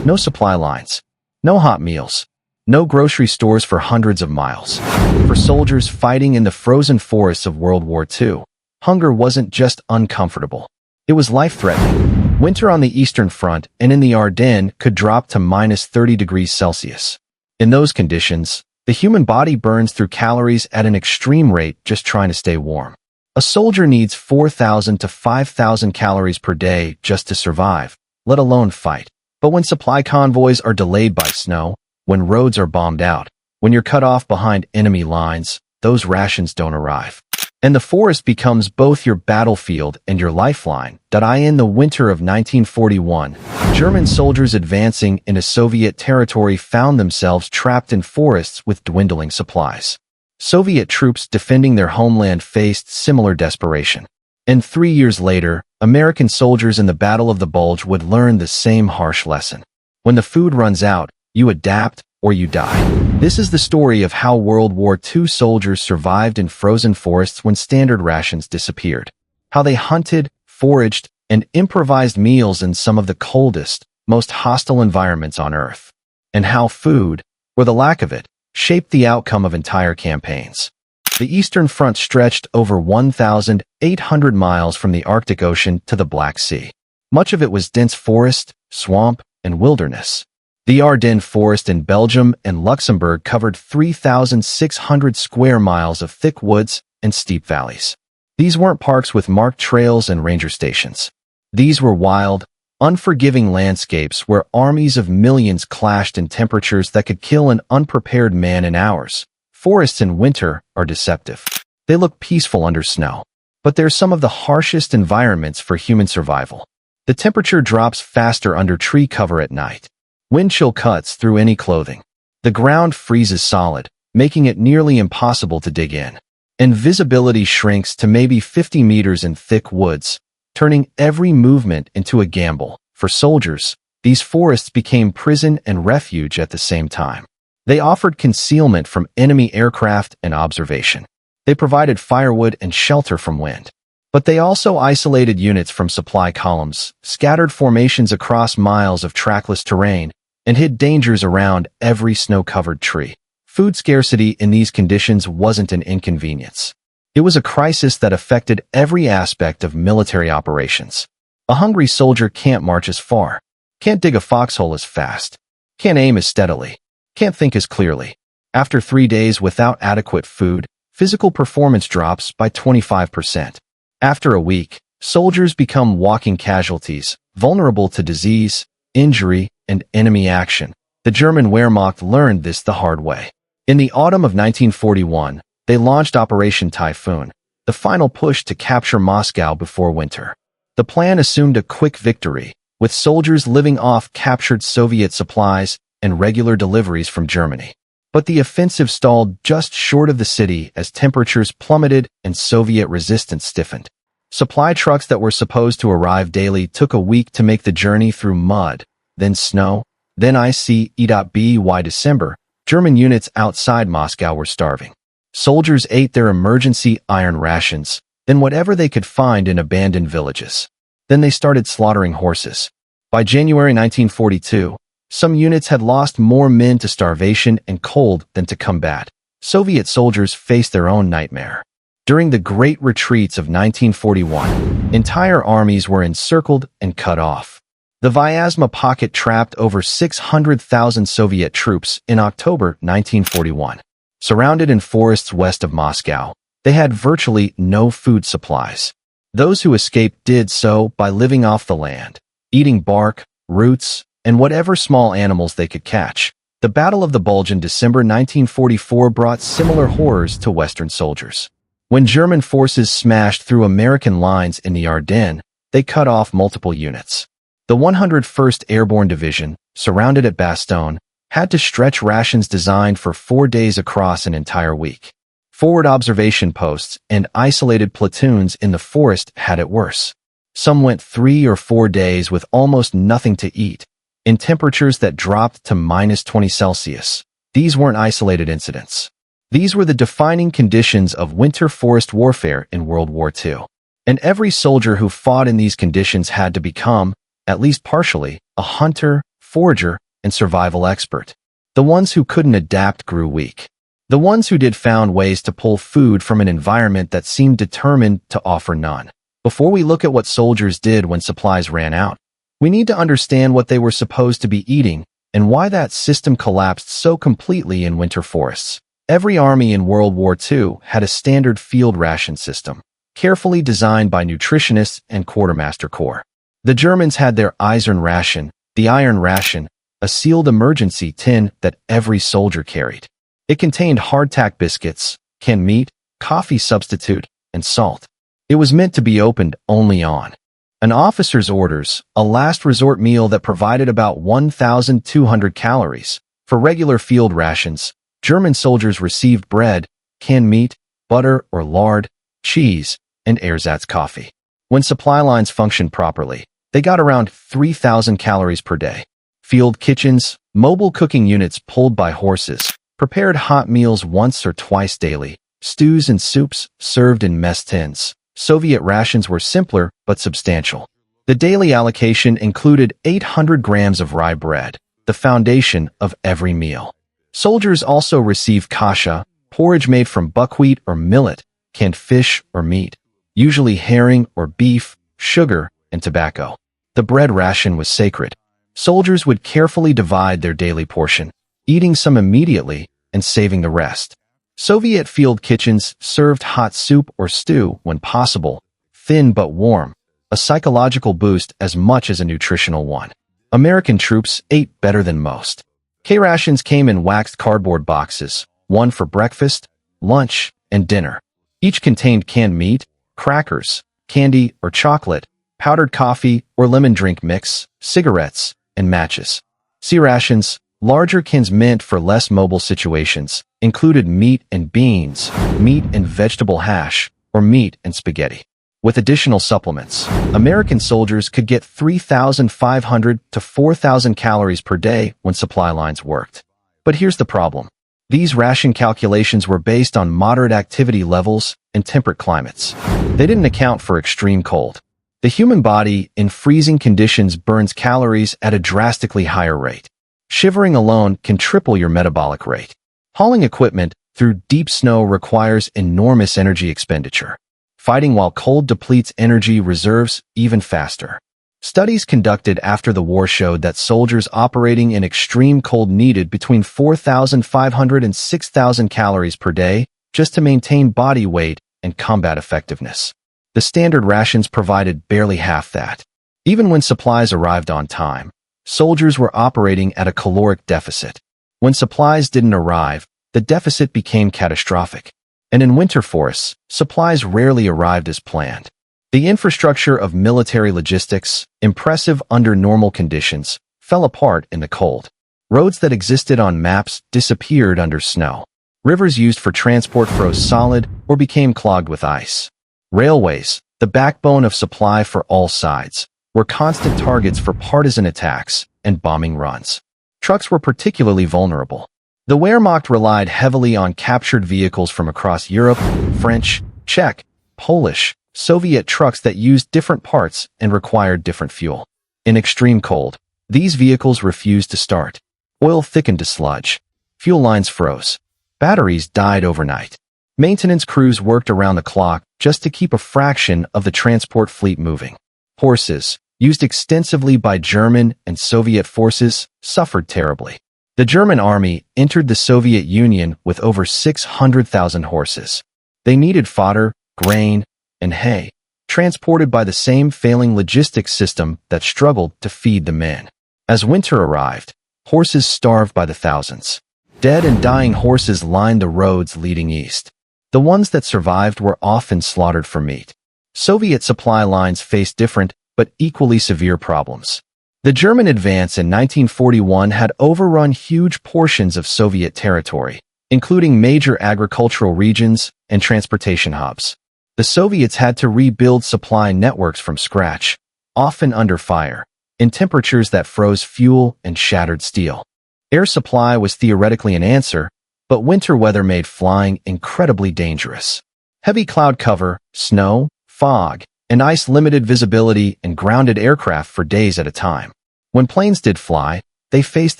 No supply lines. No hot meals. No grocery stores for hundreds of miles. For soldiers fighting in the frozen forests of World War II, hunger wasn't just uncomfortable. It was life-threatening. Winter on the Eastern Front and in the Ardennes could drop to minus 30 degrees Celsius. In those conditions, the human body burns through calories at an extreme rate just trying to stay warm. A soldier needs 4,000 to 5,000 calories per day just to survive, let alone fight. But when supply convoys are delayed by snow, when roads are bombed out, when you're cut off behind enemy lines, those rations don't arrive. And the forest becomes both your battlefield and your lifeline. In the winter of 1941, German soldiers advancing into Soviet territory found themselves trapped in forests with dwindling supplies. Soviet troops defending their homeland faced similar desperation. And 3 years later, American soldiers in the Battle of the Bulge would learn the same harsh lesson. When the food runs out, you adapt or you die. This is the story of how World War II soldiers survived in frozen forests when standard rations disappeared. How they hunted, foraged, and improvised meals in some of the coldest, most hostile environments on Earth. And how food, or the lack of it, shaped the outcome of entire campaigns. The Eastern Front stretched over 1,800 miles from the Arctic Ocean to the Black Sea. Much of it was dense forest, swamp, and wilderness. The Ardennes forest in Belgium and Luxembourg covered 3,600 square miles of thick woods and steep valleys. These weren't parks with marked trails and ranger stations. These were wild, unforgiving landscapes where armies of millions clashed in temperatures that could kill an unprepared man in hours. Forests in winter are deceptive. They look peaceful under snow, but they're some of the harshest environments for human survival. The temperature drops faster under tree cover at night. Wind chill cuts through any clothing. The ground freezes solid, making it nearly impossible to dig in. And visibility shrinks to maybe 50 meters in thick woods, turning every movement into a gamble. For soldiers, these forests became prison and refuge at the same time. They offered concealment from enemy aircraft and observation. They provided firewood and shelter from wind. But they also isolated units from supply columns, scattered formations across miles of trackless terrain, and hid dangers around every snow-covered tree. Food scarcity in these conditions wasn't an inconvenience. It was a crisis that affected every aspect of military operations. A hungry soldier can't march as far, can't dig a foxhole as fast, can't aim as steadily, can't think as clearly. After 3 days without adequate food, physical performance drops by 25%. After a week, soldiers become walking casualties, vulnerable to disease, injury, and enemy action. The German Wehrmacht learned this the hard way. In the autumn of 1941, they launched Operation Typhoon, the final push to capture Moscow before winter. The plan assumed a quick victory, with soldiers living off captured Soviet supplies and regular deliveries from Germany. But the offensive stalled just short of the city as temperatures plummeted and Soviet resistance stiffened. Supply trucks that were supposed to arrive daily took a week to make the journey through mud, then snow, then ice. By December, German units outside Moscow were starving. Soldiers ate their emergency iron rations, then whatever they could find in abandoned villages. Then they started slaughtering horses. By January 1942, some units had lost more men to starvation and cold than to combat. Soviet soldiers faced their own nightmare. During the Great Retreats of 1941, entire armies were encircled and cut off. The Vyazma pocket trapped over 600,000 Soviet troops in October 1941. Surrounded in forests west of Moscow, they had virtually no food supplies. Those who escaped did so by living off the land, eating bark, roots, and whatever small animals they could catch. The Battle of the Bulge in December 1944 brought similar horrors to Western soldiers. When German forces smashed through American lines in the Ardennes, they cut off multiple units. The 101st Airborne Division, surrounded at Bastogne, had to stretch rations designed for 4 days across an entire week. Forward observation posts and isolated platoons in the forest had it worse. Some went 3 or 4 days with almost nothing to eat, in temperatures that dropped to minus 20 Celsius. These weren't isolated incidents. These were the defining conditions of winter forest warfare in World War II. And every soldier who fought in these conditions had to become, at least partially, a hunter, forager, and survival expert. The ones who couldn't adapt grew weak. The ones who did found ways to pull food from an environment that seemed determined to offer none. Before we look at what soldiers did when supplies ran out, we need to understand what they were supposed to be eating and why that system collapsed so completely in winter forests. Every army in World War II had a standard field ration system, carefully designed by nutritionists and quartermaster corps. The Germans had their Eisern ration, the iron ration, a sealed emergency tin that every soldier carried. It contained hardtack biscuits, canned meat, coffee substitute, and salt. It was meant to be opened only on an officer's orders, a last resort meal that provided about 1,200 calories. For regular field rations, German soldiers received bread, canned meat, butter or lard, cheese, and ersatz coffee. When supply lines functioned properly, they got around 3,000 calories per day. Field kitchens, mobile cooking units pulled by horses, prepared hot meals once or twice daily, stews and soups served in mess tins. Soviet rations were simpler but substantial. The daily allocation included 800 grams of rye bread, the foundation of every meal. Soldiers also received kasha, porridge made from buckwheat or millet, canned fish or meat, usually herring or beef, sugar, and tobacco. The bread ration was sacred. Soldiers would carefully divide their daily portion, eating some immediately and saving the rest. Soviet field kitchens served hot soup or stew when possible, thin but warm, a psychological boost as much as a nutritional one. American troops ate better than most. K-rations came in waxed cardboard boxes, one for breakfast, lunch, and dinner. Each contained canned meat, crackers, candy or chocolate, powdered coffee or lemon drink mix, cigarettes, and matches. C-rations, larger cans meant for less mobile situations, included meat and beans, meat and vegetable hash, or meat and spaghetti. With additional supplements, American soldiers could get 3,500 to 4,000 calories per day when supply lines worked. But here's the problem. These ration calculations were based on moderate activity levels and temperate climates. They didn't account for extreme cold. The human body, in freezing conditions, burns calories at a drastically higher rate. Shivering alone can triple your metabolic rate. Hauling equipment through deep snow requires enormous energy expenditure. Fighting while cold depletes energy reserves even faster. Studies conducted after the war showed that soldiers operating in extreme cold needed between 4,500 and 6,000 calories per day just to maintain body weight and combat effectiveness. The standard rations provided barely half that. Even when supplies arrived on time, soldiers were operating at a caloric deficit. When supplies didn't arrive, the deficit became catastrophic. And in winter forests, supplies rarely arrived as planned. The infrastructure of military logistics, impressive under normal conditions, fell apart in the cold. Roads that existed on maps disappeared under snow. Rivers used for transport froze solid or became clogged with ice. Railways, the backbone of supply for all sides, were constant targets for partisan attacks and bombing runs. Trucks were particularly vulnerable. The Wehrmacht relied heavily on captured vehicles from across Europe, French, Czech, Polish, Soviet trucks that used different parts and required different fuel. In extreme cold, these vehicles refused to start. Oil thickened to sludge. Fuel lines froze. Batteries died overnight. Maintenance crews worked around the clock just to keep a fraction of the transport fleet moving. Horses, used extensively by German and Soviet forces, suffered terribly. The German army entered the Soviet Union with over 600,000 horses. They needed fodder, grain, and hay, transported by the same failing logistics system that struggled to feed the men. As winter arrived, horses starved by the thousands. Dead and dying horses lined the roads leading east. The ones that survived were often slaughtered for meat. Soviet supply lines faced different but equally severe problems. The German advance in 1941 had overrun huge portions of Soviet territory, including major agricultural regions and transportation hubs. The Soviets had to rebuild supply networks from scratch, often under fire, in temperatures that froze fuel and shattered steel. Air supply was theoretically an answer, but winter weather made flying incredibly dangerous. Heavy cloud cover, snow, fog, and ice limited visibility and grounded aircraft for days at a time. When planes did fly, they faced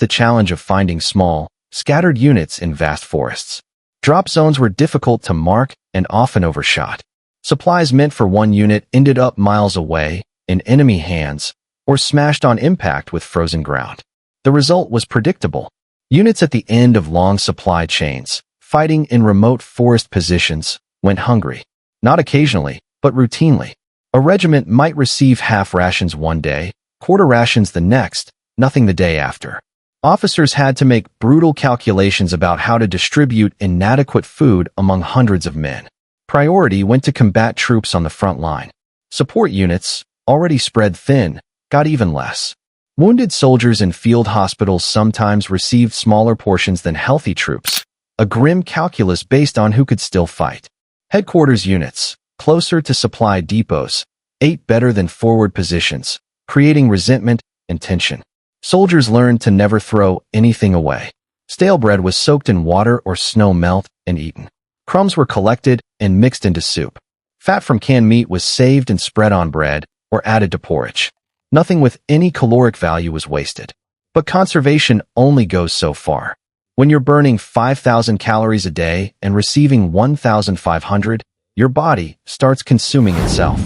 the challenge of finding small, scattered units in vast forests. Drop zones were difficult to mark and often overshot. Supplies meant for one unit ended up miles away, in enemy hands, or smashed on impact with frozen ground. The result was predictable. Units at the end of long supply chains, fighting in remote forest positions, went hungry. Not occasionally, but routinely. A regiment might receive half rations one day, quarter rations the next, nothing the day after. Officers had to make brutal calculations about how to distribute inadequate food among hundreds of men. Priority went to combat troops on the front line. Support units, already spread thin, got even less. Wounded soldiers in field hospitals sometimes received smaller portions than healthy troops, a grim calculus based on who could still fight. Headquarters units, closer to supply depots, ate better than forward positions, creating resentment and tension. Soldiers learned to never throw anything away. Stale bread was soaked in water or snow melt and eaten. Crumbs were collected and mixed into soup. Fat from canned meat was saved and spread on bread or added to porridge. Nothing with any caloric value was wasted. But conservation only goes so far. When you're burning 5,000 calories a day and receiving 1,500, your body starts consuming itself.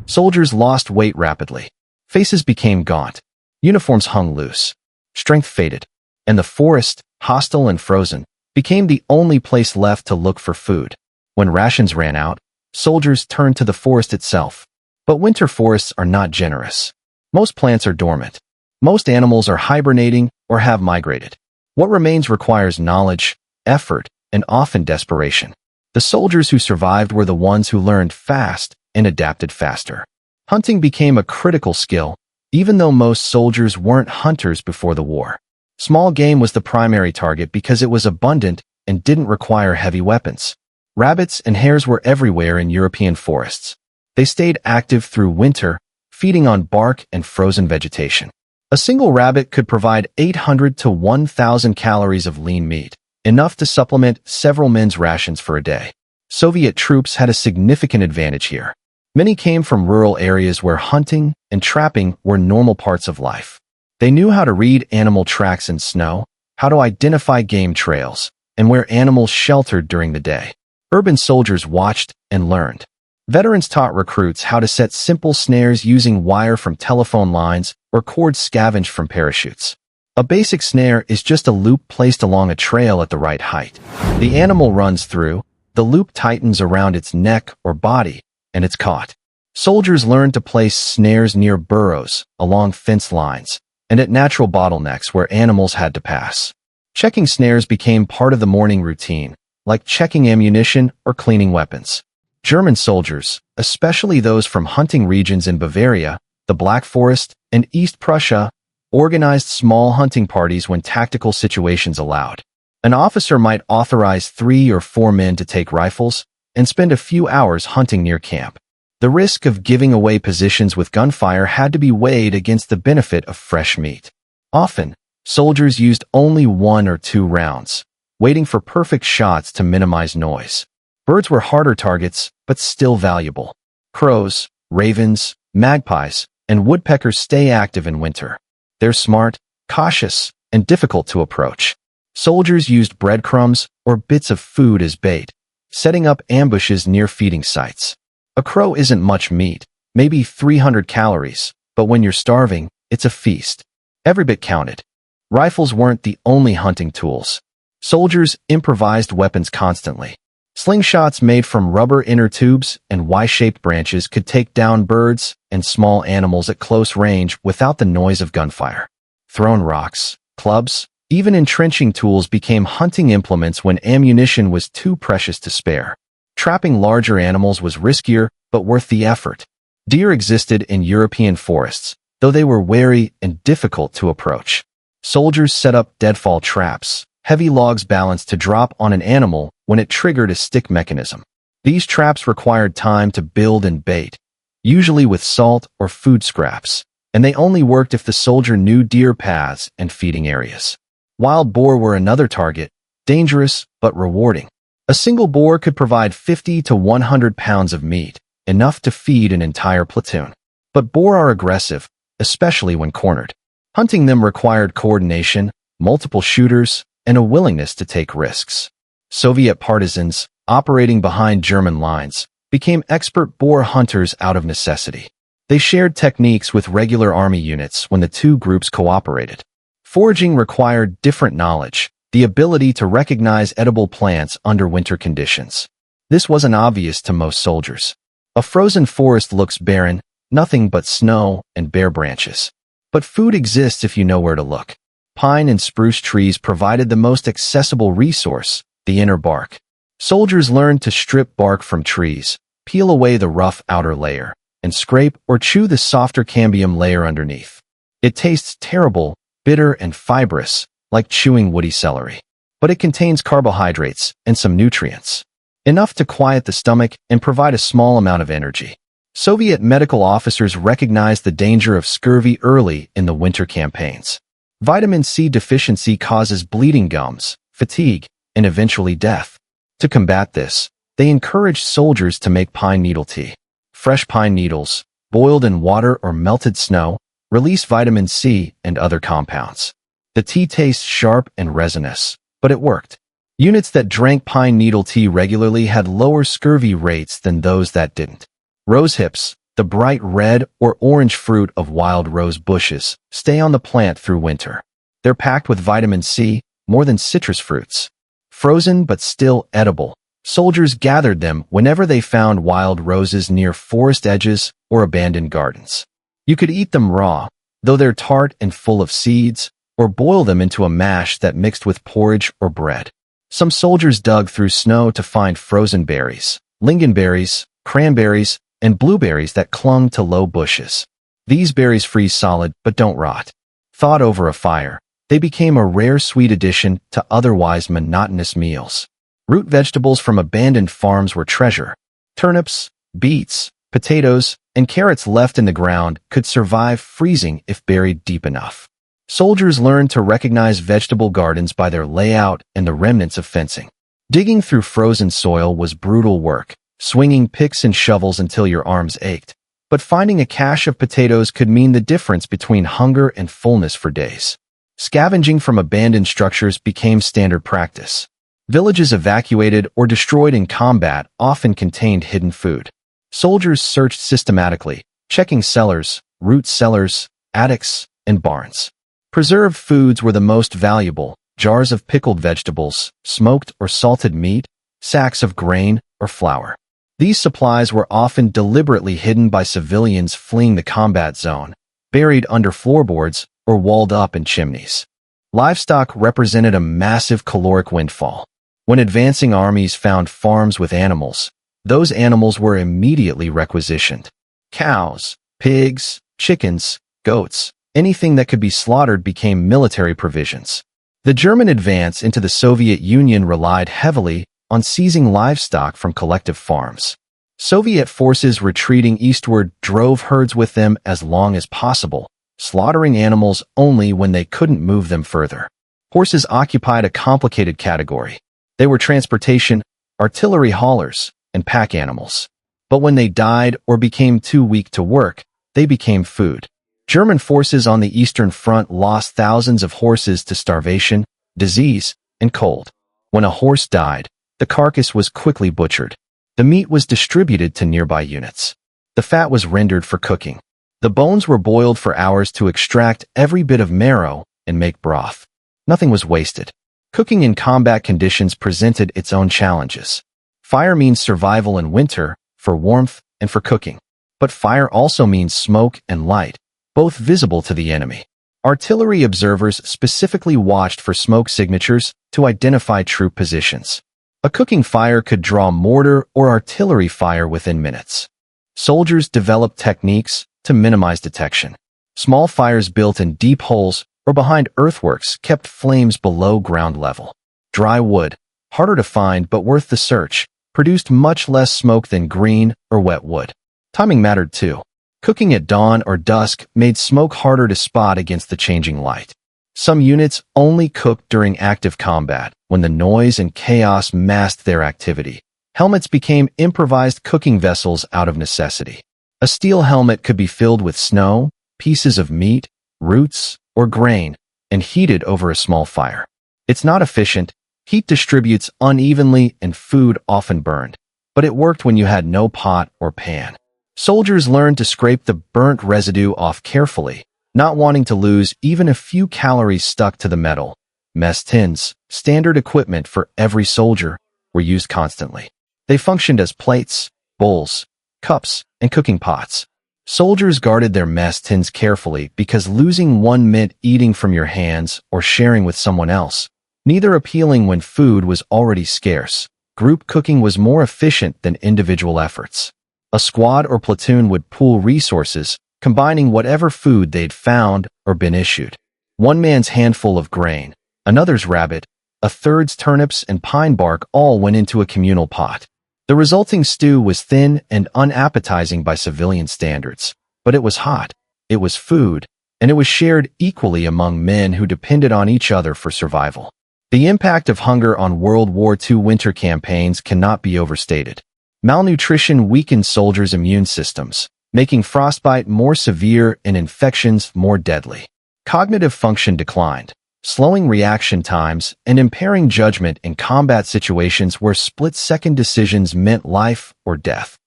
Soldiers lost weight rapidly. Faces became gaunt. Uniforms hung loose. Strength faded. And the forest, hostile and frozen, became the only place left to look for food. When rations ran out, soldiers turned to the forest itself. But winter forests are not generous. Most plants are dormant. Most animals are hibernating or have migrated. What remains requires knowledge, effort, and often desperation. The soldiers who survived were the ones who learned fast and adapted faster. Hunting became a critical skill, even though most soldiers weren't hunters before the war. Small game was the primary target because it was abundant and didn't require heavy weapons. Rabbits and hares were everywhere in European forests. They stayed active through winter, feeding on bark and frozen vegetation. A single rabbit could provide 800 to 1,000 calories of lean meat, enough to supplement several men's rations for a day. Soviet troops had a significant advantage here. Many came from rural areas where hunting and trapping were normal parts of life. They knew how to read animal tracks in snow, how to identify game trails, and where animals sheltered during the day. Urban soldiers watched and learned. Veterans taught recruits how to set simple snares using wire from telephone lines or cord scavenged from parachutes. A basic snare is just a loop placed along a trail at the right height. The animal runs through, the loop tightens around its neck or body, and it's caught. Soldiers learned to place snares near burrows, along fence lines, and at natural bottlenecks where animals had to pass. Checking snares became part of the morning routine, like checking ammunition or cleaning weapons. German soldiers, especially those from hunting regions in Bavaria, the Black Forest, and East Prussia, organized small hunting parties when tactical situations allowed. An officer might authorize 3 or 4 men to take rifles and spend a few hours hunting near camp. The risk of giving away positions with gunfire had to be weighed against the benefit of fresh meat. Often, soldiers used only 1 or 2 rounds, waiting for perfect shots to minimize noise. Birds were harder targets, but still valuable. Crows, ravens, magpies, and woodpeckers stay active in winter. They're smart, cautious, and difficult to approach. Soldiers used breadcrumbs or bits of food as bait, setting up ambushes near feeding sites. A crow isn't much meat, maybe 300 calories, but when you're starving, it's a feast. Every bit counted. Rifles weren't the only hunting tools. Soldiers improvised weapons constantly. Slingshots made from rubber inner tubes and Y-shaped branches could take down birds and small animals at close range without the noise of gunfire. Thrown rocks, clubs, even entrenching tools became hunting implements when ammunition was too precious to spare. Trapping larger animals was riskier, but worth the effort. Deer existed in European forests, though they were wary and difficult to approach. Soldiers set up deadfall traps, heavy logs balanced to drop on an animal when it triggered a stick mechanism. These traps required time to build and bait, usually with salt or food scraps, and they only worked if the soldier knew deer paths and feeding areas. Wild boar were another target, dangerous but rewarding. A single boar could provide 50 to 100 pounds of meat, enough to feed an entire platoon. But boar are aggressive, especially when cornered. Hunting them required coordination, multiple shooters, and a willingness to take risks. Soviet partisans, operating behind German lines, became expert boar hunters out of necessity. They shared techniques with regular army units when the two groups cooperated. Foraging required different knowledge, the ability to recognize edible plants under winter conditions. This wasn't obvious to most soldiers. A frozen forest looks barren, nothing but snow and bare branches. But food exists if you know where to look. Pine and spruce trees provided the most accessible resource, the inner bark. Soldiers learned to strip bark from trees, peel away the rough outer layer, and scrape or chew the softer cambium layer underneath. It tastes terrible, bitter, and fibrous, like chewing woody celery. But it contains carbohydrates and some nutrients, enough to quiet the stomach and provide a small amount of energy. Soviet medical officers recognized the danger of scurvy early in the winter campaigns. Vitamin C deficiency causes bleeding gums, fatigue, and eventually death. To combat this, they encouraged soldiers to make pine needle tea. Fresh pine needles, boiled in water or melted snow, release vitamin C and other compounds. The tea tastes sharp and resinous, but it worked. Units that drank pine needle tea regularly had lower scurvy rates than those that didn't. Rosehips, the bright red or orange fruit of wild rose bushes, stay on the plant through winter. They're packed with vitamin C, more than citrus fruits. Frozen but still edible, soldiers gathered them whenever they found wild roses near forest edges or abandoned gardens. You could eat them raw, though they're tart and full of seeds, or boil them into a mash that mixed with porridge or bread. Some soldiers dug through snow to find frozen berries, lingonberries, cranberries, and blueberries that clung to low bushes. These berries freeze solid but don't rot. Thawed over a fire, they became a rare sweet addition to otherwise monotonous meals. Root vegetables from abandoned farms were treasure. Turnips, beets, potatoes, and carrots left in the ground could survive freezing if buried deep enough. Soldiers learned to recognize vegetable gardens by their layout and the remnants of fencing. Digging through frozen soil was brutal work, swinging picks and shovels until your arms ached. But finding a cache of potatoes could mean the difference between hunger and fullness for days. Scavenging from abandoned structures became standard practice. Villages evacuated or destroyed in combat often contained hidden food. Soldiers searched systematically, checking cellars, root cellars, attics, and barns. Preserved foods were the most valuable: jars of pickled vegetables, smoked or salted meat, sacks of grain or flour. These supplies were often deliberately hidden by civilians fleeing the combat zone, buried under floorboards or walled up in chimneys. Livestock represented a massive caloric windfall. When advancing armies found farms with animals, those animals were immediately requisitioned. Cows, pigs, chickens, goats, anything that could be slaughtered became military provisions. The German advance into the Soviet Union relied heavily on seizing livestock from collective farms. Soviet forces retreating eastward drove herds with them as long as possible, slaughtering animals only when they couldn't move them further. Horses occupied a complicated category. They were transportation, artillery haulers, and pack animals. But when they died or became too weak to work, they became food. German forces on the Eastern Front lost thousands of horses to starvation, disease, and cold. When a horse died, the carcass was quickly butchered. The meat was distributed to nearby units. The fat was rendered for cooking. The bones were boiled for hours to extract every bit of marrow and make broth. Nothing was wasted. Cooking in combat conditions presented its own challenges. Fire means survival in winter, for warmth and for cooking. But fire also means smoke and light, both visible to the enemy. Artillery observers specifically watched for smoke signatures to identify troop positions. A cooking fire could draw mortar or artillery fire within minutes. Soldiers developed techniques to minimize detection. Small fires built in deep holes or behind earthworks kept flames below ground level. Dry wood, harder to find but worth the search, produced much less smoke than green or wet wood. Timing mattered too. Cooking at dawn or dusk made smoke harder to spot against the changing light. Some units only cooked during active combat, when the noise and chaos masked their activity. Helmets became improvised cooking vessels out of necessity. A steel helmet could be filled with snow, pieces of meat, roots, or grain, and heated over a small fire. It's not efficient, heat distributes unevenly, and food often burned. But it worked when you had no pot or pan. Soldiers learned to scrape the burnt residue off carefully, not wanting to lose even a few calories stuck to the metal. Mess tins, standard equipment for every soldier, were used constantly. They functioned as plates, bowls, cups, and cooking pots. Soldiers guarded their mess tins carefully because losing one meant eating from your hands or sharing with someone else, neither appealing when food was already scarce. Group cooking was more efficient than individual efforts. A squad or platoon would pool resources, combining whatever food they'd found or been issued. One man's handful of grain, another's rabbit, a third's turnips and pine bark all went into a communal pot. The resulting stew was thin and unappetizing by civilian standards, but it was hot, it was food, and it was shared equally among men who depended on each other for survival. The impact of hunger on World War II winter campaigns cannot be overstated. Malnutrition weakened soldiers' immune systems, making frostbite more severe and infections more deadly. Cognitive function declined, slowing reaction times and impairing judgment in combat situations where split-second decisions meant life or death.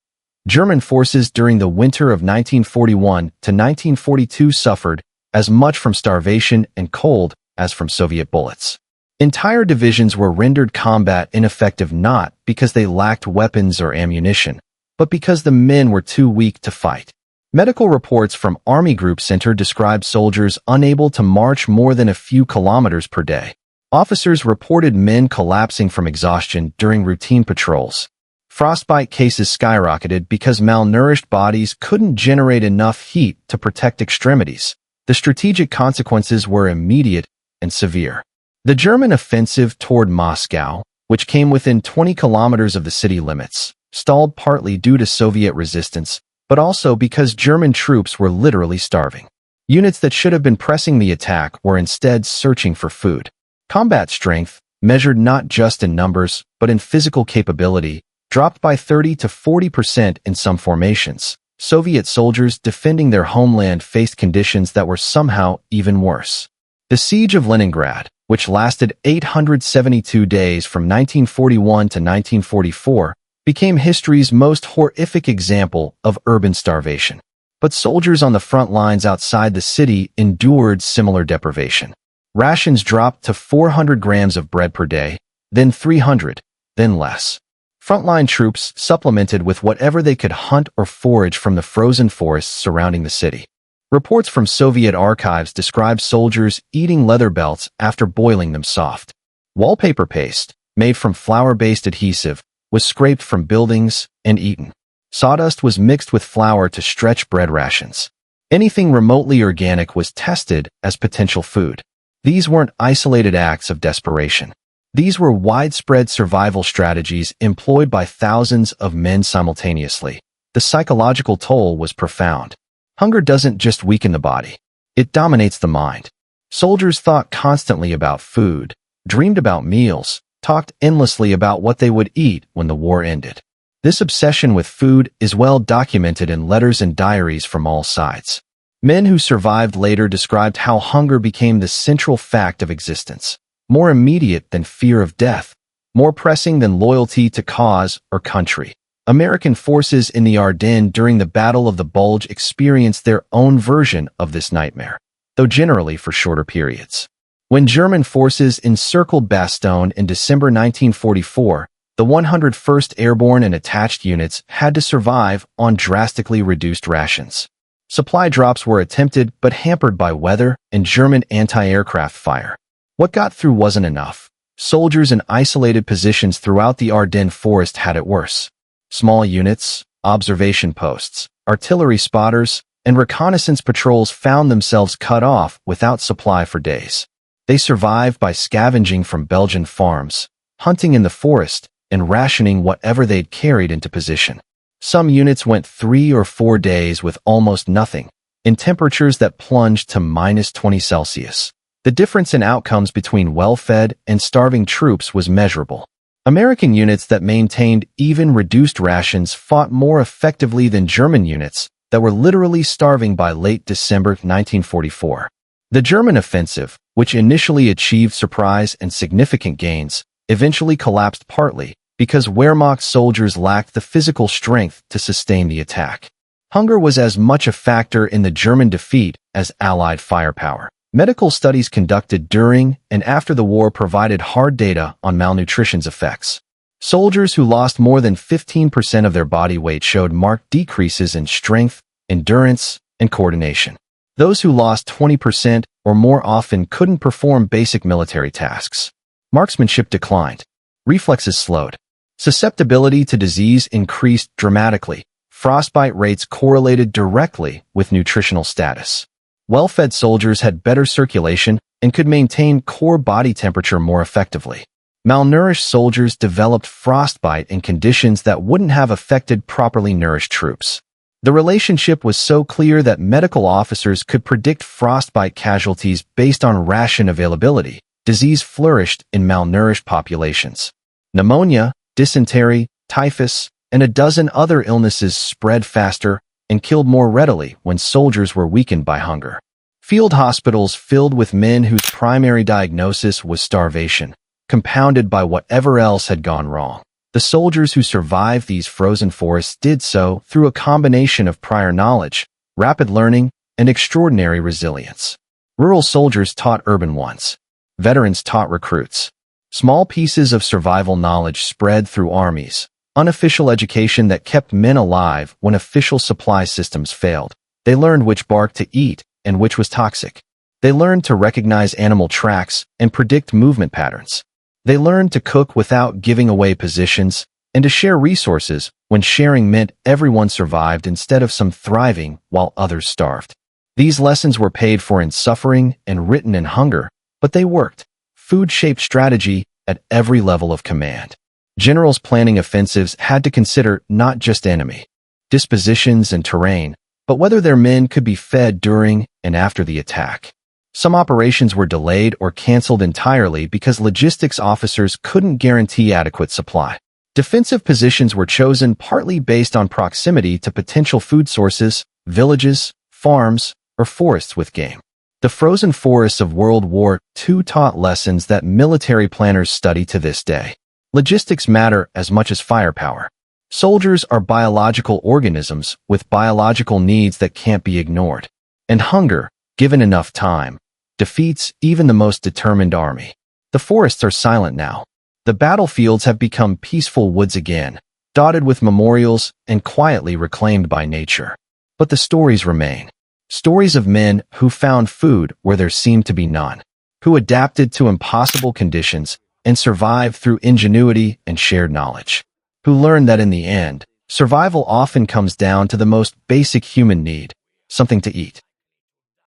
German forces during the winter of 1941 to 1942 suffered as much from starvation and cold as from Soviet bullets. Entire divisions were rendered combat ineffective not because they lacked weapons or ammunition, but because the men were too weak to fight. Medical reports from Army Group Center described soldiers unable to march more than a few kilometers per day. Officers reported men collapsing from exhaustion during routine patrols. Frostbite cases skyrocketed because malnourished bodies couldn't generate enough heat to protect extremities. The strategic consequences were immediate and severe. The German offensive toward Moscow, which came within 20 kilometers of the city limits, stalled partly due to Soviet resistance, but also because German troops were literally starving. Units that should have been pressing the attack were instead searching for food. Combat strength, measured not just in numbers, but in physical capability, dropped by 30 to 40% in some formations. Soviet soldiers defending their homeland faced conditions that were somehow even worse. The Siege of Leningrad, which lasted 872 days from 1941 to 1944, became history's most horrific example of urban starvation. But soldiers on the front lines outside the city endured similar deprivation. Rations dropped to 400 grams of bread per day, then 300, then less. Frontline troops supplemented with whatever they could hunt or forage from the frozen forests surrounding the city. Reports from Soviet archives describe soldiers eating leather belts after boiling them soft. Wallpaper paste, made from flour-based adhesive, was scraped from buildings and eaten. Sawdust was mixed with flour to stretch bread rations. Anything remotely organic was tested as potential food. These weren't isolated acts of desperation. These were widespread survival strategies employed by thousands of men simultaneously. The psychological toll was profound. Hunger doesn't just weaken the body. It dominates the mind. Soldiers thought constantly about food, dreamed about meals, talked endlessly about what they would eat when the war ended. This obsession with food is well documented in letters and diaries from all sides. Men who survived later described how hunger became the central fact of existence, more immediate than fear of death, more pressing than loyalty to cause or country. American forces in the Ardennes during the Battle of the Bulge experienced their own version of this nightmare, though generally for shorter periods. When German forces encircled Bastogne in December 1944, the 101st Airborne and attached units had to survive on drastically reduced rations. Supply drops were attempted but hampered by weather and German anti-aircraft fire. What got through wasn't enough. Soldiers in isolated positions throughout the Ardennes forest had it worse. Small units, observation posts, artillery spotters, and reconnaissance patrols found themselves cut off without supply for days. They survived by scavenging from Belgian farms, hunting in the forest, and rationing whatever they'd carried into position. Some units went 3 or 4 days with almost nothing, in temperatures that plunged to -20 Celsius. The difference in outcomes between well-fed and starving troops was measurable. American units that maintained even reduced rations fought more effectively than German units that were literally starving by late December 1944. The German offensive, which initially achieved surprise and significant gains, eventually collapsed partly because Wehrmacht soldiers lacked the physical strength to sustain the attack. Hunger was as much a factor in the German defeat as Allied firepower. Medical studies conducted during and after the war provided hard data on malnutrition's effects. Soldiers who lost more than 15% of their body weight showed marked decreases in strength, endurance, and coordination. Those who lost 20% or more often couldn't perform basic military tasks. Marksmanship declined. Reflexes slowed. Susceptibility to disease increased dramatically. Frostbite rates correlated directly with nutritional status. Well-fed soldiers had better circulation and could maintain core body temperature more effectively. Malnourished soldiers developed frostbite in conditions that wouldn't have affected properly nourished troops. The relationship was so clear that medical officers could predict frostbite casualties based on ration availability. Disease flourished in malnourished populations. Pneumonia, dysentery, typhus, and a dozen other illnesses spread faster and killed more readily when soldiers were weakened by hunger. Field hospitals filled with men whose primary diagnosis was starvation, compounded by whatever else had gone wrong. The soldiers who survived these frozen forests did so through a combination of prior knowledge, rapid learning, and extraordinary resilience. Rural soldiers taught urban ones. Veterans taught recruits. Small pieces of survival knowledge spread through armies. Unofficial education that kept men alive when official supply systems failed. They learned which bark to eat and which was toxic. They learned to recognize animal tracks and predict movement patterns. They learned to cook without giving away positions and to share resources when sharing meant everyone survived instead of some thriving while others starved. These lessons were paid for in suffering and written in hunger, but they worked. Food shaped strategy at every level of command. Generals planning offensives had to consider not just enemy dispositions and terrain, but whether their men could be fed during and after the attack. Some operations were delayed or canceled entirely because logistics officers couldn't guarantee adequate supply. Defensive positions were chosen partly based on proximity to potential food sources, villages, farms, or forests with game. The frozen forests of World War II taught lessons that military planners study to this day. Logistics matter as much as firepower. Soldiers are biological organisms with biological needs that can't be ignored. And hunger, given enough time, defeats even the most determined army. The forests are silent now. The battlefields have become peaceful woods again, dotted with memorials and quietly reclaimed by nature. But the stories remain. Stories of men who found food where there seemed to be none, who adapted to impossible conditions and survived through ingenuity and shared knowledge, who learned that in the end, survival often comes down to the most basic human need, something to eat.